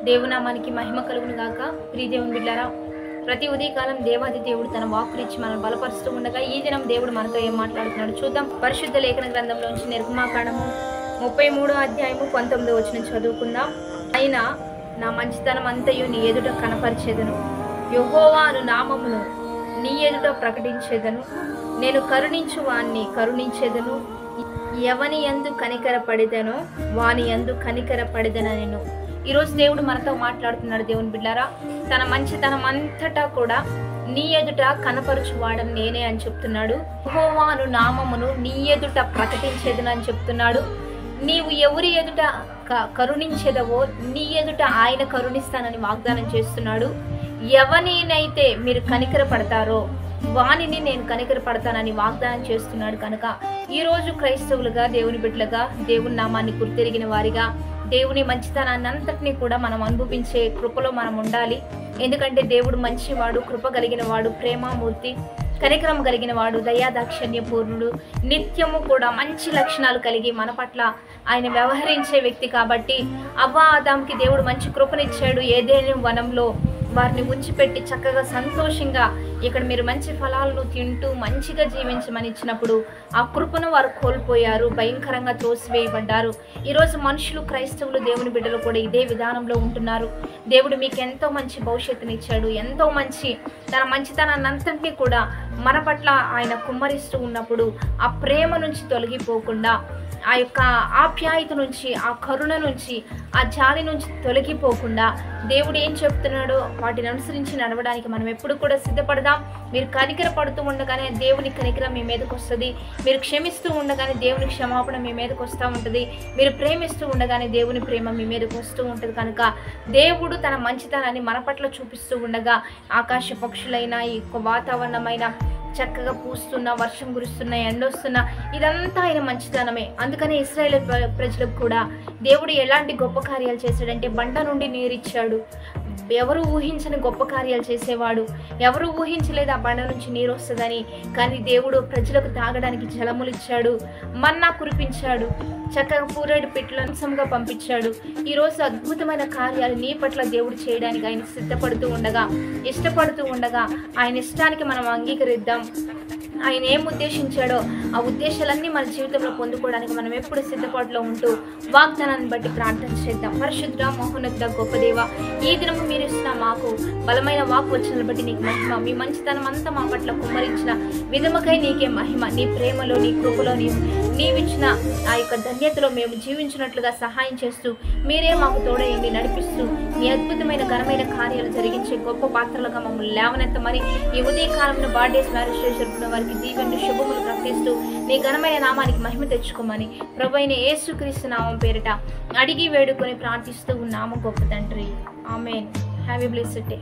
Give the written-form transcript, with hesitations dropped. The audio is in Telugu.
దేవునామానికి మహిమ కలుగును గాక. ప్రియ దేవుని బిడ్డలారా, ప్రతి ఉదయకాలం దేవాది దేవుడు తన వాక్కునిచ్చి మనం బలపరుస్తూ ఉండగా ఈ దినం దేవుడు మనతో ఏం మాట్లాడుతున్నాడు చూద్దాం. పరిశుద్ధ లేఖన గ్రంథంలోంచి నిర్గమాకాండము 33వ అధ్యాయము 19వ వచనం చదువుకుందాం. అయినా నా మంచితనం అంతయు నీ ఎదుట కనపరిచేదను, యెహోవా అను నామమును నీ ఎదుట ప్రకటించేదను, నేను కరుణించు వాణ్ణి కరుణించేదను, ఎవని యందు కనికరపడిదనో వాని యందు కనికరపడిదనెను. ఈరోజు దేవుడు మనతో మాట్లాడుతున్నాడు. దేవుని బిడ్డారా, తన మంచితనం అంతటా కూడా నీ ఎదుట కనపరచువాడని నేనే అని చెప్తున్నాడు. యెహోవా అను నామమును నీ ఎదుట ప్రకటించేదను అని చెప్తున్నాడు. నీవు ఎవరి ఎదుట కరుణించేదవో నీ ఎదుట ఆయన కరుణిస్తానని వాగ్దానం చేస్తున్నాడు. ఎవరినైతే మీరు కనికర పడతారో వానిని నేను కనికర పడతానని వాగ్దానం చేస్తున్నాడు. కనుక ఈరోజు క్రైస్తవులుగా, దేవుని బిడ్డలుగా, దేవుని నామాన్ని గుర్తెరిగిన వారిగా దేవుని మంచితనాన్ని అంతటినీ కూడా మనం అనుభవించే కృపలో మనం ఉండాలి. ఎందుకంటే దేవుడు మంచివాడు, కృప కలిగిన వాడు, ప్రేమామూర్తి, కనికరం కలిగిన వాడు, దయాదాక్షిణ్య పూర్ణుడు, నిత్యము కూడా మంచి లక్షణాలు కలిగి మన పట్ల ఆయన వ్యవహరించే వ్యక్తి. కాబట్టి అవ్వా ఆదాంకి దేవుడు మంచి కృపనిచ్చాడు. ఏదేని వనంలో వారిని ఉంచిపెట్టి చక్కగా సంతోషంగా ఇక్కడ మీరు మంచి ఫలాలను తింటూ మంచిగా జీవించమని ఇచ్చినప్పుడు ఆ కృపను వారు కోల్పోయారు, భయంకరంగా త్రోసివేయబడ్డారు. ఈరోజు మనుషులు, క్రైస్తవులు, దేవుని బిడ్డలు కూడా ఇదే విధానంలో ఉంటున్నారు. దేవుడు మీకు ఎంతో మంచి భవిష్యత్తునిచ్చాడు, ఎంతో మంచి తన మంచితనాన్ని అంతటినీ కూడా మన పట్ల ఆయన కుమ్మరిస్తూ ఉన్నప్పుడు ఆ ప్రేమ నుంచి తొలగిపోకుండా, ఆ యొక్క ఆప్యాయత నుంచి, ఆ కరుణ నుంచి, ఆ జాలి నుంచి తొలగిపోకుండా దేవుడు ఏం చెప్తున్నాడో వాటిని అనుసరించి నడవడానికి మనం ఎప్పుడు కూడా సిద్ధపడదాం. మీరు కనికర పడుతూ ఉండగానే దేవుని కనికరం మీ మీదకి వస్తుంది. మీరు క్షమిస్తూ ఉండగానే దేవుని క్షమాపణ మీ మీదకి వస్తూ ఉంటుంది. మీరు ప్రేమిస్తూ ఉండగానే దేవుని ప్రేమ మీ మీదకి వస్తూ ఉంటుంది. కనుక దేవుడు తన మంచితనాన్ని మన పట్ల చూపిస్తూ ఉండగా ఆకాశ పక్షులైన, ఈ వాతావరణమైన, చక్కగా పూస్తున్న, వర్షం కురుస్తున్న, ఎండొస్తున్న, ఇదంతా ఆయన మంచితనమే. అందుకనే ఇశ్రాయేలు ప్రజలకు కూడా దేవుడు ఎలాంటి గొప్ప కార్యాలు చేశాడంటే బండ నుండి నీరిచ్చాడు. ఎవరు ఊహించని గొప్ప కార్యాలు చేసేవాడు. ఎవరు ఊహించలేదు ఆ బండ నుంచి నీరు వస్తుందని. కానీ దేవుడు ప్రజలకు తాగడానికి జలములు ఇచ్చాడు, మన్నా కురిపించాడు, చక్కగా పూరేడు పిట్లంసంగా పంపించాడు. ఈరోజు అద్భుతమైన కార్యాలు నీ పట్ల దేవుడు చేయడానికి ఆయన సిద్ధపడుతూ ఉండగా, ఇష్టపడుతూ ఉండగా ఆయన ఇష్టానికి మనం అంగీకరిద్దాం. ఆయన ఏం ఉద్దేశించాడో ఆ ఉద్దేశాలన్నీ మన జీవితంలో పొందుకోవడానికి మనం ఎప్పుడు సిద్ధపాటులో ఉంటూ వాగ్దానాన్ని బట్టి ప్రార్థన చేద్దాం. పరిశుద్ధ, మహోన్నత, గొప్ప దేవ, ఈ దినము మీరు ఇస్తున్న మాకు బలమైన వాక్ వచ్చిన బట్టి నీకు మహిమ. మీ మంచితనం అంతా మా పట్ల కుమ్మరించిన విధముకై నీకే మహిమ. నీ ప్రేమలో, నీ కృపలో, నీవిచ్చిన ఆ యొక్క ధన్యతలో మేము జీవించినట్లుగా సహాయం చేస్తూ మీరే మాకు తోడయండి, నడిపిస్తూ మీ అద్భుతమైన ఘనమైన కార్యాలు జరిగించే గొప్ప పాత్రలుగా మమ్మల్ని లేవనెత్తమని ఈ ఉదయకాలంలో బర్త్డేస్, మ్యారేజ్ జరుపుకున్న వారికి దీవెనలు, శుభములు ప్రకటిస్తూ నీ ఘనమైన నామానికి మహిమ తెచ్చుకోమని ప్రభువైన యేసుక్రీస్తు నామం పేరిట అడిగి వేడుకొని ప్రార్థిస్తూ ఉన్నాము గొప్ప తండ్రి. Amen. Have a blessed day.